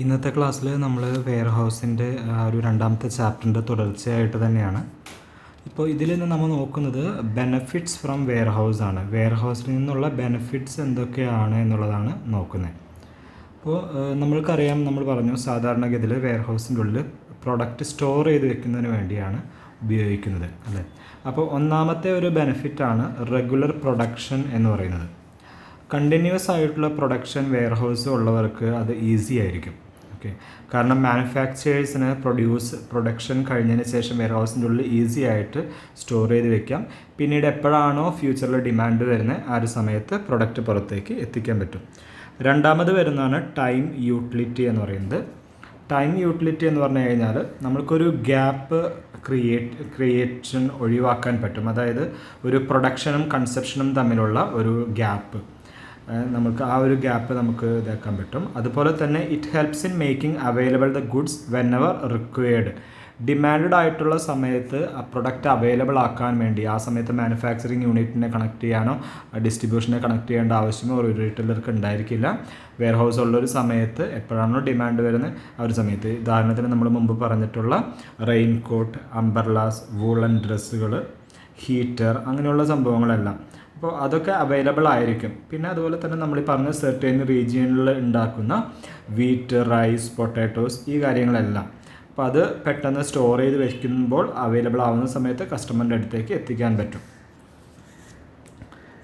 ഇന്നത്തെ ക്ലാസ്സിൽ നമ്മൾ വെയർ ഹൗസിൻ്റെ ഒരു രണ്ടാമത്തെ ചാപ്റ്ററിൻ്റെ തുടർച്ചയായിട്ട് തന്നെയാണ്. ഇപ്പോൾ ഇതിൽ നിന്ന് നമ്മൾ നോക്കുന്നത് ബെനഫിറ്റ്സ് ഫ്രം വെയർ ഹൗസ് ആണ്. വെയർ ഹൗസിൽ നിന്നുള്ള ബെനഫിറ്റ്സ് എന്തൊക്കെയാണ് എന്നുള്ളതാണ് നോക്കുന്നത്. അപ്പോൾ നമ്മൾക്കറിയാം, നമ്മൾ പറഞ്ഞു സാധാരണഗതിയിൽ വെയർ ഹൗസിൻ്റെ ഉള്ളിൽ പ്രൊഡക്റ്റ് സ്റ്റോർ ചെയ്ത് വെക്കുന്നതിന് വേണ്ടിയാണ് ഉപയോഗിക്കുന്നത്, അല്ലേ? അപ്പോൾ ഒന്നാമത്തെ ഒരു ബെനഫിറ്റാണ് റെഗുലർ പ്രൊഡക്ഷൻ എന്ന് പറയുന്നത്. കണ്ടിന്യൂസ് ആയിട്ടുള്ള പ്രൊഡക്ഷൻ വെയർ ഹൗസ് ഉള്ളവർക്ക് അത് ഈസി ആയിരിക്കും. ഓക്കെ, കാരണം മാനുഫാക്ചേഴ്സിന് പ്രൊഡക്ഷൻ കഴിഞ്ഞതിന് ശേഷം വെയർ ഹൗസിൻ്റെ ഉള്ളിൽ ഈസി ആയിട്ട് സ്റ്റോർ ചെയ്ത് വെക്കാം. പിന്നീട് എപ്പോഴാണോ ഫ്യൂച്ചറിൽ ഡിമാൻഡ് വരുന്നത് ആ ഒരു സമയത്ത് പ്രൊഡക്റ്റ് പുറത്തേക്ക് എത്തിക്കാൻ പറ്റും. രണ്ടാമത് വരുന്നതാണ് ടൈം യൂട്ടിലിറ്റി എന്ന് പറയുന്നത്. ടൈം യൂട്ടിലിറ്റി എന്ന് പറഞ്ഞു കഴിഞ്ഞാൽ നമ്മൾക്കൊരു ഗ്യാപ്പ് ക്രിയേഷൻ ഒഴിവാക്കാൻ പറ്റും. അതായത് ഒരു പ്രൊഡക്ഷനും കൺസെപ്ഷനും തമ്മിലുള്ള ഒരു ഗ്യാപ്പ്, നമുക്ക് ആ ഒരു ഗ്യാപ്പ് നമുക്ക് ഇതാക്കാൻ പറ്റും. അതുപോലെ തന്നെ it helps in making available the goods when ever required. Demand ആയിട്ടുള്ള സമയത്ത് ആ പ്രൊഡക്റ്റ് അവൈലബിൾ ആക്കാൻ വേണ്ടി ആ സമയത്ത് മാനുഫാക്ചറിങ് യൂണിറ്റിനെ കണക്ട് ചെയ്യാനോ ഡിസ്ട്രിബ്യൂഷനെ കണക്ട് ചെയ്യേണ്ട ആവശ്യമോ ഒരു റീറ്റെയിലർക്ക് ഉണ്ടായിരിക്കില്ല. വെയർ ഹൗസ് ഉള്ളൊരു സമയത്ത് എപ്പോഴാണോ ഡിമാൻഡ് വരുന്നത് ആ ഒരു സമയത്ത്, ഉദാഹരണത്തിന് നമ്മൾ മുമ്പ് പറഞ്ഞിട്ടുള്ള റെയിൻ കോട്ട്, അംബർലാസ്, വൂളൻ ഡ്രസ്സുകൾ, ഹീറ്റർ, അങ്ങനെയുള്ള സംഭവങ്ങളെല്ലാം അപ്പോൾ അതൊക്കെ അവൈലബിൾ ആയിരിക്കും. പിന്നെ അതുപോലെ തന്നെ നമ്മൾ ഈ പറഞ്ഞ സെർട്ടൈൻ റീജിയനിൽ ഉണ്ടാക്കുന്ന വീറ്റ്, റൈസ്, പൊട്ടാറ്റോസ്, ഈ കാര്യങ്ങളെല്ലാം അപ്പോൾ അത് പെട്ടെന്ന് സ്റ്റോർ ചെയ്ത് വയ്ക്കുമ്പോൾ അവൈലബിൾ ആവുന്ന സമയത്ത് കസ്റ്റമറിൻ്റെ അടുത്തേക്ക് എത്തിക്കാൻ പറ്റും.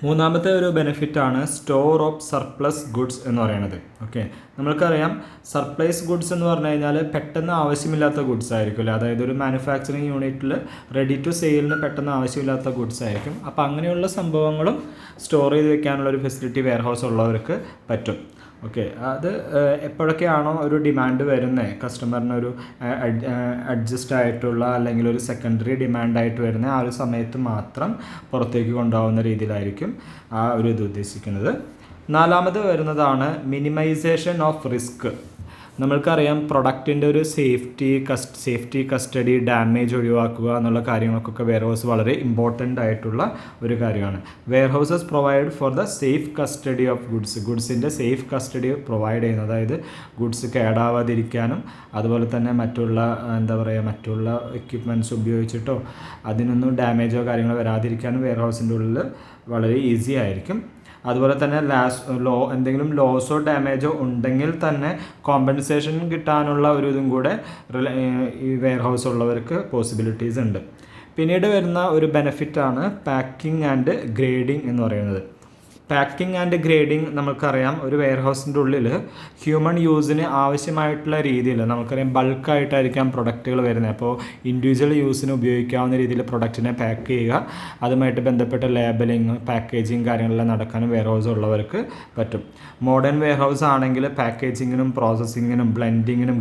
മൂന്നാമത്തെ ഒരു ബെനിഫിറ്റാണ് സ്റ്റോർ ഓഫ് സർപ്ലസ് ഗുഡ്സ് എന്ന് പറയുന്നത്. ഓക്കെ, നമ്മൾക്കറിയാം സർപ്ലൈസ് ഗുഡ്സ് എന്ന് പറഞ്ഞു കഴിഞ്ഞാൽ പെട്ടെന്ന് ആവശ്യമില്ലാത്ത ഗുഡ്സ് ആയിരിക്കും, അല്ലേ? അതായത് ഒരു മാനുഫാക്ചറിങ് യൂണിറ്റിൽ റെഡി ടു സെയിലിന് പെട്ടെന്ന് ആവശ്യമില്ലാത്ത ഗുഡ്സ് ആയിരിക്കും. അപ്പോൾ അങ്ങനെയുള്ള സംഭവങ്ങളും സ്റ്റോർ ചെയ്ത് വെക്കാനുള്ള ഒരു ഫെസിലിറ്റി വെയർ ഹൗസ് ഉള്ളവർക്ക് പറ്റും. ഓക്കെ, അത് എപ്പോഴൊക്കെയാണോ ഒരു ഡിമാൻഡ് വരുന്നത്, കസ്റ്റമറിനൊരു അഡ്ജസ്റ്റ് ആയിട്ടുള്ള അല്ലെങ്കിൽ ഒരു സെക്കൻഡറി ഡിമാൻഡായിട്ട് വരുന്ന ആ ഒരു സമയത്ത് മാത്രം പുറത്തേക്ക് കൊണ്ടുപോകുന്ന രീതിയിലായിരിക്കും ആ ഒരു ഇത് ഉദ്ദേശിക്കുന്നത്. നാലാമത് വരുന്നതാണ് മിനിമൈസേഷൻ ഓഫ് റിസ്ക്. നമ്മൾക്കറിയാം പ്രൊഡക്റ്റിൻ്റെ ഒരു സേഫ്റ്റി കസ്റ്റഡി, ഡാമേജ് ഒഴിവാക്കുക എന്നുള്ള കാര്യങ്ങൾക്കൊക്കെ വെയർ ഹൗസ് വളരെ ഇമ്പോർട്ടൻ്റ് ആയിട്ടുള്ള ഒരു കാര്യമാണ്. Warehouses provide for the safe custody of ഗുഡ്സിൻ്റെ സേഫ് കസ്റ്റഡി പ്രൊവൈഡ് ചെയ്യുന്നത്, അതായത് ഗുഡ്സ് കേടാവാതിരിക്കാനും അതുപോലെ തന്നെ മറ്റുള്ള എക്യുപ്മെൻറ്റ്സ് ഉപയോഗിച്ചിട്ടോ അതിനൊന്നും ഡാമേജോ കാര്യങ്ങളോ വരാതിരിക്കാനും വെയർ ഹൗസിൻ്റെ ഉള്ളിൽ വളരെ ഈസി ആയിരിക്കും. അതുപോലെ തന്നെ എന്തെങ്കിലും ലോസോ ഡാമേജോ ഉണ്ടെങ്കിൽ തന്നെ കോമ്പൻസേഷൻ കിട്ടാനുള്ള ഒരു ഇതും കൂടെ ഈ വെയർ ഹൗസ് ഉള്ളവർക്ക് പോസിബിലിറ്റീസ് ഉണ്ട്. പിന്നീട് വരുന്ന ഒരു ബെനിഫിറ്റാണ് പാക്കിംഗ് ആൻഡ് ഗ്രേഡിംഗ് എന്ന് പറയുന്നത്. പാക്കിംഗ് ആൻഡ് ഗ്രേഡിംഗ് നമുക്കറിയാം, ഒരു വെയർ ഹൗസിൻ്റെ ഉള്ളിൽ ഹ്യൂമൻ യൂസിന് ആവശ്യമായിട്ടുള്ള രീതിയിൽ നമുക്കറിയാം ബൾക്കായിട്ടായിരിക്കാം പ്രൊഡക്റ്റുകൾ വരുന്നത്. അപ്പോൾ ഇൻഡിവിജ്വൽ യൂസിന് ഉപയോഗിക്കാവുന്ന രീതിയിൽ പ്രൊഡക്റ്റിനെ പാക്ക് ചെയ്യുക, അതുമായിട്ട് ബന്ധപ്പെട്ട ലേബലിംഗ്, പാക്കേജിങ് കാര്യങ്ങളെല്ലാം നടക്കാനും വെയർ ഹൗസ് ഉള്ളവർക്ക് പറ്റും. മോഡേൺ വെയർ ഹൗസ് ആണെങ്കിൽ പാക്കേജിങ്ങിനും പ്രോസസ്സിങ്ങിനും ബ്ലെൻഡിങ്ങിനും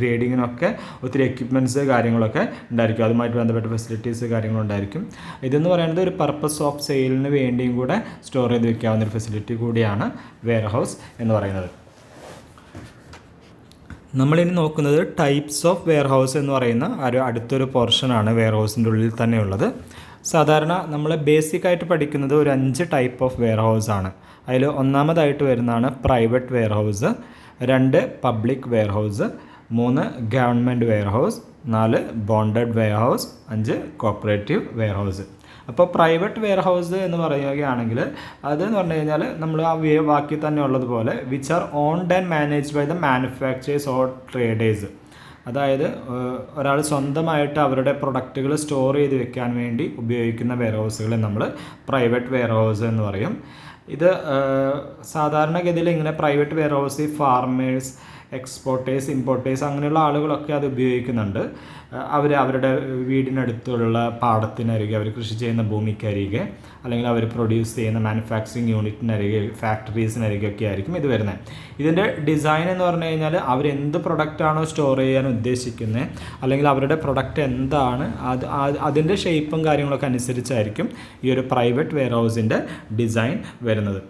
ഗ്രേഡിങ്ങിനും ഒക്കെ ഒത്തിരി എക്യുപ്മെൻറ്റ്സ് കാര്യങ്ങളൊക്കെ ഉണ്ടായിരിക്കും. അതുമായിട്ട് ബന്ധപ്പെട്ട ഫെസിലിറ്റീസ് കാര്യങ്ങളുണ്ടായിരിക്കും. ഇതെന്ന് പറയുന്നത് ഒരു പർപ്പസ് ഓഫ് സെയിലിന് വേണ്ടിയും കൂടെ സ്റ്റോർ ചെയ്ത് വയ്ക്കുക ഒരു ഫെസിലിറ്റി കൂടിയാണ് വെയർ ഹൗസ് എന്ന് പറയുന്നത്. നമ്മളിനി നോക്കുന്നത് ടൈപ്സ് ഓഫ് വെയർ ഹൗസ് എന്ന് പറയുന്ന അടുത്തൊരു പോർഷനാണ് വെയർ ഹൗസിൻ്റെ ഉള്ളിൽ തന്നെയുള്ളത്. സാധാരണ നമ്മൾ ബേസിക്കായിട്ട് പഠിക്കുന്നത് ഒരു 5 ടൈപ്പ് ഓഫ് വെയർ ഹൗസ് ആണ്. അതിൽ ഒന്നാമതായിട്ട് വരുന്നതാണ് private warehouse, 2 public warehouse, 3 government warehouse, 4 bonded warehouse, 5 cooperative warehouse. അപ്പോൾ പ്രൈവറ്റ് വെയർ ഹൗസ് എന്ന് പറയുകയാണെങ്കിൽ അതെന്ന് പറഞ്ഞു കഴിഞ്ഞാൽ നമ്മൾ ആ വാക്കിൽ തന്നെ ഉള്ളതുപോലെ which are owned and managed by the manufacturers or traders. അതായത് ഒരാൾ സ്വന്തമായിട്ട് അവരുടെ പ്രൊഡക്റ്റുകൾ സ്റ്റോർ ചെയ്ത് വെക്കാൻ വേണ്ടി ഉപയോഗിക്കുന്ന വെയർ ഹൗസുകളെ നമ്മൾ പ്രൈവറ്റ് വെയർ ഹൗസ് എന്ന് പറയും. ഇത് സാധാരണഗതിയിൽ ഇങ്ങനെ private warehouse farmers, exporters, importers അങ്ങനെയുള്ള ആളുകളൊക്കെ അത് ഉപയോഗിക്കുന്നുണ്ട്. അവരുടെ വീടിനടുത്തുള്ള പാടത്തിനരികെ, അവർ കൃഷി ചെയ്യുന്ന ഭൂമിക്കരികെ, അല്ലെങ്കിൽ അവർ പ്രൊഡ്യൂസ് ചെയ്യുന്ന മാനുഫാക്ചറിങ് യൂണിറ്റിനരികെ, ഫാക്ടറീസിനരികെ ഒക്കെ ആയിരിക്കും ഇത് വരുന്നത്. ഇതിൻ്റെ ഡിസൈൻ എന്ന് പറഞ്ഞു കഴിഞ്ഞാൽ അവരെന്ത് പ്രൊഡക്റ്റാണോ സ്റ്റോർ ചെയ്യാൻ ഉദ്ദേശിക്കുന്നത്, അല്ലെങ്കിൽ അവരുടെ പ്രൊഡക്റ്റ് എന്താണ് അതിൻ്റെ ഷേപ്പും കാര്യങ്ങളൊക്കെ അനുസരിച്ചായിരിക്കും ഈ ഒരു പ്രൈവറ്റ് വെയർ ഹൗസിൻ്റെ ഡിസൈൻ വരുന്നത്.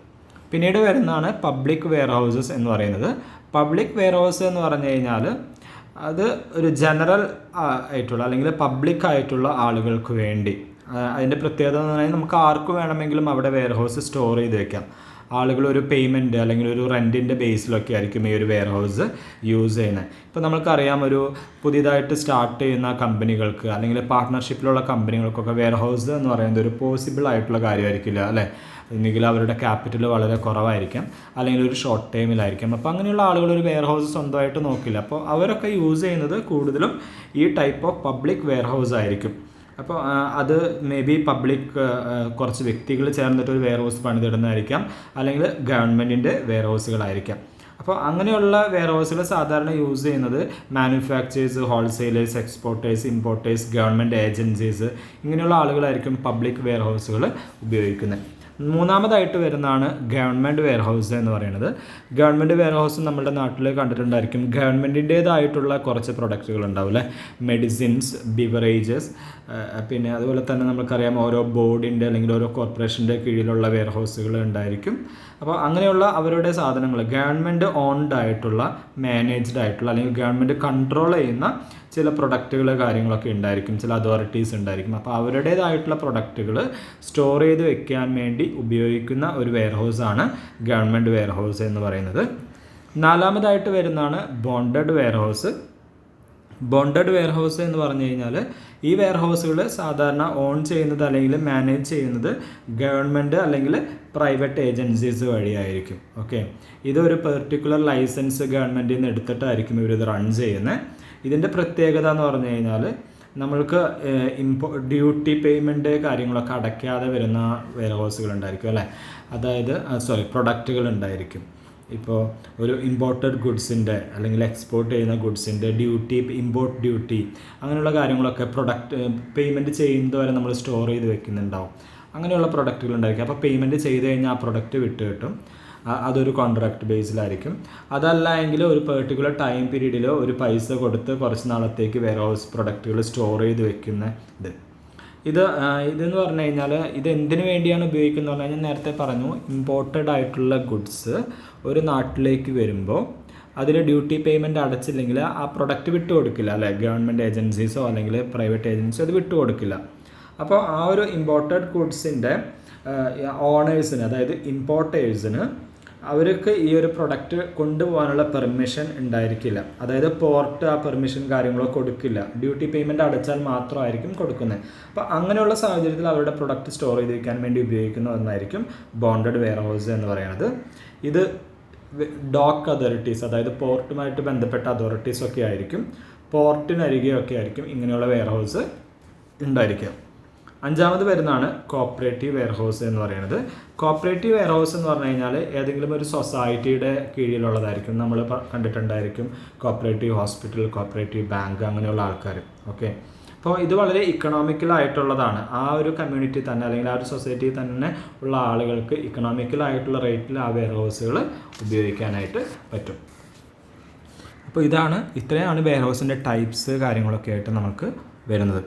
പിന്നീട് വരുന്നതാണ് പബ്ലിക് വെയർ ഹൗസസ് എന്ന് പറയുന്നത്. പബ്ലിക് വെയർ ഹൗസ് എന്ന് പറഞ്ഞു കഴിഞ്ഞാൽ അത് ഒരു ജനറൽ ആയിട്ടുള്ള അല്ലെങ്കിൽ പബ്ലിക് ആയിട്ടുള്ള ആളുകൾക്ക് വേണ്ടി, അതിൻ്റെ പ്രത്യേകത എന്ന് പറഞ്ഞാൽ നമുക്ക് ആർക്ക് വേണമെങ്കിലും അവിടെ വെയർ ഹൗസ് സ്റ്റോർ ചെയ്ത് വെക്കാം. ആളുകൾ ഒരു പേയ്മെൻറ്റ് അല്ലെങ്കിൽ ഒരു റെൻറ്റിൻ്റെ ബേസിലൊക്കെ ആയിരിക്കും ഈ ഒരു വെയർ ഹൗസ് യൂസ് ചെയ്യുന്നത്. ഇപ്പോൾ നമുക്കറിയാം, ഒരു പുതിയതായിട്ട് സ്റ്റാർട്ട് ചെയ്യുന്ന കമ്പനികൾക്ക് അല്ലെങ്കിൽ പാർട്ട്ണർഷിപ്പിലുള്ള കമ്പനികൾക്കൊക്കെ വെയർ ഹൗസ് എന്ന് പറയുന്നത് ഒരു പോസിബിൾ ആയിട്ടുള്ള കാര്യമായിരിക്കില്ല അല്ലേ. ഒന്നുകിൽ അവരുടെ ക്യാപിറ്റൽ വളരെ കുറവായിരിക്കാം, അല്ലെങ്കിൽ ഒരു ഷോർട്ട് ടൈമിലായിരിക്കാം. അപ്പോൾ അങ്ങനെയുള്ള ആളുകൾ ഒരു വെയർ ഹൗസ് സ്വന്തമായിട്ട് നോക്കില്ല. അപ്പോൾ അവരൊക്കെ യൂസ് ചെയ്യുന്നത് കൂടുതലും ഈ type of public warehouse ആയിരിക്കും. അപ്പോൾ അത് മേ ബി പബ്ലിക് കുറച്ച് വ്യക്തികൾ ചേർന്നിട്ട് ഒരു വെയർ ഹൗസ് പണിതിടുന്നതായിരിക്കാം, അല്ലെങ്കിൽ ഗവൺമെൻറ്റിൻ്റെ വെയർ ഹൗസുകളായിരിക്കാം. അപ്പോൾ അങ്ങനെയുള്ള വെയർ ഹൗസുകൾ സാധാരണ യൂസ് ചെയ്യുന്നത് manufacturers, wholesalers, exporters, importers, government agencies, ഇങ്ങനെയുള്ള ആളുകളായിരിക്കും പബ്ലിക് വെയർ ഹൗസുകൾ ഉപയോഗിക്കുന്നത്. മൂന്നാമതായിട്ട് വരുന്നതാണ് ഗവൺമെൻറ് വെയർ ഹൗസ് എന്ന് പറയുന്നത്. ഗവൺമെൻറ് വെയർ ഹൗസ് നമ്മുടെ നാട്ടിൽ കണ്ടിട്ടുണ്ടായിരിക്കും. ഗവൺമെൻറ്റിൻ്റേതായിട്ടുള്ള കുറച്ച് പ്രൊഡക്റ്റുകൾ ഉണ്ടാവും അല്ലേ, മെഡിസിൻസ്, ബിവറേജസ്, പിന്നെ അതുപോലെ തന്നെ നമുക്കറിയാം ഓരോ ബോർഡിൻ്റെ അല്ലെങ്കിൽ ഓരോ കോർപ്പറേഷൻ്റെ കീഴിലുള്ള വെയർ ഹൗസുകൾ ഉണ്ടായിരിക്കും. അപ്പോൾ അങ്ങനെയുള്ള അവരുടെ സാധനങ്ങൾ ഗവൺമെൻറ് ഓൺഡ് ആയിട്ടുള്ള, മാനേജ്ഡ് ആയിട്ടുള്ള, അല്ലെങ്കിൽ ഗവൺമെൻറ് കൺട്രോൾ ചെയ്യുന്ന ചില പ്രൊഡക്റ്റുകൾ കാര്യങ്ങളൊക്കെ ഉണ്ടായിരിക്കും, ചില അതോറിറ്റീസ് ഉണ്ടായിരിക്കും. അപ്പോൾ അവരുടേതായിട്ടുള്ള പ്രൊഡക്റ്റുകൾ സ്റ്റോർ ചെയ്ത് വെക്കാൻ വേണ്ടി ഉപയോഗിക്കുന്ന ഒരു വെയർ ഹൗസാണ് ഗവൺമെൻറ് വെയർ ഹൗസ് എന്ന് പറയുന്നത്. നാലാമതായിട്ട് വരുന്നതാണ് bonded warehouse. Bonded warehouse എന്ന് പറഞ്ഞു കഴിഞ്ഞാൽ ഈ വെയർ ഹൗസുകൾ സാധാരണ ഓൺ ചെയ്യുന്നത് അല്ലെങ്കിൽ മാനേജ് ചെയ്യുന്നത് ഗവൺമെൻറ് അല്ലെങ്കിൽ പ്രൈവറ്റ് ഏജൻസീസ് വഴിയായിരിക്കും. ഓക്കെ, ഇതൊരു പെർട്ടിക്കുലർ ലൈസൻസ് ഗവൺമെൻറ്റിൽ നിന്ന് എടുത്തിട്ടായിരിക്കും ഇവരിത് റൺ ചെയ്യുന്നത്. ഇതിൻ്റെ പ്രത്യേകത എന്ന് പറഞ്ഞു കഴിഞ്ഞാൽ നമ്മൾക്ക് ഡ്യൂട്ടി പേയ്മെൻറ്റ് കാര്യങ്ങളൊക്കെ അടയ്ക്കാതെ വരുന്ന വെയർ ഹൗസുകൾ ഉണ്ടായിരിക്കും അല്ലേ, അതായത് പ്രൊഡക്റ്റുകൾ ഉണ്ടായിരിക്കും. ഇപ്പോൾ ഒരു ഇമ്പോർട്ടഡ് ഗുഡ്സിൻ്റെ അല്ലെങ്കിൽ എക്സ്പോർട്ട് ചെയ്യുന്ന ഗുഡ്സിൻ്റെ ഡ്യൂട്ടി, ഇമ്പോർട്ട് ഡ്യൂട്ടി, അങ്ങനെയുള്ള കാര്യങ്ങളൊക്കെ പേയ്മെൻറ്റ് ചെയ്യുന്നത് വരെ നമ്മൾ സ്റ്റോർ ചെയ്ത് വെക്കുന്നുണ്ടാവും. അങ്ങനെയുള്ള പ്രൊഡക്റ്റുകൾ ഉണ്ടായിരിക്കും. അപ്പോൾ പേയ്മെൻറ്റ് ചെയ്ത് കഴിഞ്ഞാൽ ആ പ്രൊഡക്റ്റ് വിട്ട് കിട്ടും. അതൊരു കോൺട്രാക്ട് ബേസിലായിരിക്കും. അതല്ല എങ്കിൽ ഒരു പെർട്ടിക്കുലർ ടൈം പീരീഡിൽ ഒരു പൈസ കൊടുത്ത് കുറച്ച് നാളത്തേക്ക് വെയർ ഹൗസ് പ്രൊഡക്റ്റുകൾ സ്റ്റോർ ചെയ്ത് വെക്കുന്ന ഇതെന്ന് പറഞ്ഞു കഴിഞ്ഞാൽ ഇത് എന്തിനു വേണ്ടിയാണ് ഉപയോഗിക്കുന്നത് പറഞ്ഞു കഴിഞ്ഞാൽ, നേരത്തെ പറഞ്ഞു, ഇമ്പോർട്ടഡ് ആയിട്ടുള്ള ഗുഡ്സ് ഒരു നാട്ടിലേക്ക് വരുമ്പോൾ അതിൽ ഡ്യൂട്ടി പേയ്മെൻറ്റ് അടച്ചില്ലെങ്കിൽ ആ പ്രൊഡക്റ്റ് വിട്ടു കൊടുക്കില്ല അല്ലേ, ഗവൺമെൻറ് ഏജൻസീസോ അല്ലെങ്കിൽ പ്രൈവറ്റ് ഏജൻസിയോ അത് വിട്ടു കൊടുക്കില്ല. അപ്പോൾ ആ ഒരു ഇമ്പോർട്ടഡ് ഗുഡ്സിൻ്റെ ഓണേഴ്സിന്, അതായത് ഇമ്പോർട്ടേഴ്സിന്, അവർക്ക് ഈ ഒരു പ്രൊഡക്റ്റ് കൊണ്ടുപോകാനുള്ള പെർമിഷൻ ഉണ്ടായിരിക്കില്ല. അതായത് പോർട്ട് ആ പെർമിഷൻ കാര്യങ്ങളോ കൊടുക്കില്ല, ഡ്യൂട്ടി പേയ്മെൻറ്റ് അടച്ചാൽ മാത്രമായിരിക്കും കൊടുക്കുന്നത്. അപ്പോൾ അങ്ങനെയുള്ള സാഹചര്യത്തിൽ അവരുടെ പ്രൊഡക്റ്റ് സ്റ്റോർ ചെയ്ത് വയ്ക്കാൻ വേണ്ടി ഉപയോഗിക്കുന്ന ഒന്നായിരിക്കും ബോണ്ടഡ് വെയർ ഹൗസ് എന്ന് പറയുന്നത്. ഇത് ഡോക്ക് അതോറിറ്റീസ്, അതായത് പോർട്ടുമായിട്ട് ബന്ധപ്പെട്ട അതോറിറ്റീസൊക്കെ ആയിരിക്കും, പോർട്ടിനരികെയൊക്കെ ആയിരിക്കും ഇങ്ങനെയുള്ള വെയർ ഹൗസ് ഉണ്ടായിരിക്കുക. അഞ്ചാമത് വരുന്നതാണ് കോപ്പറേറ്റീവ് വെയർ ഹൗസ് എന്ന് പറയുന്നത്. കോപ്പറേറ്റീവ് വെയർ ഹൗസ് എന്ന് പറഞ്ഞു കഴിഞ്ഞാൽ ഏതെങ്കിലും ഒരു സൊസൈറ്റിയുടെ കീഴിലുള്ളതായിരിക്കും. നമ്മൾ കണ്ടിട്ടുണ്ടായിരിക്കും കോപ്പറേറ്റീവ് ഹോസ്പിറ്റൽ, കോപ്പറേറ്റീവ് ബാങ്ക്, അങ്ങനെയുള്ള ആൾക്കാർ. ഓക്കെ, അപ്പോൾ ഇത് വളരെ ഇക്കണോമിക്കലായിട്ടുള്ളതാണ്. ആ ഒരു കമ്മ്യൂണിറ്റി തന്നെ അല്ലെങ്കിൽ ആ ഒരു സൊസൈറ്റിയിൽ തന്നെ ഉള്ള ആളുകൾക്ക് ഇക്കണോമിക്കലായിട്ടുള്ള റേറ്റിൽ ആ വെയർ ഹൗസുകൾ ഉപയോഗിക്കാനായിട്ട് പറ്റും. അപ്പോൾ ഇത്രയാണ് വെയർ ഹൗസിൻ്റെ ടൈപ്സ് കാര്യങ്ങളൊക്കെ ആയിട്ട് നമുക്ക് വരുന്നത്.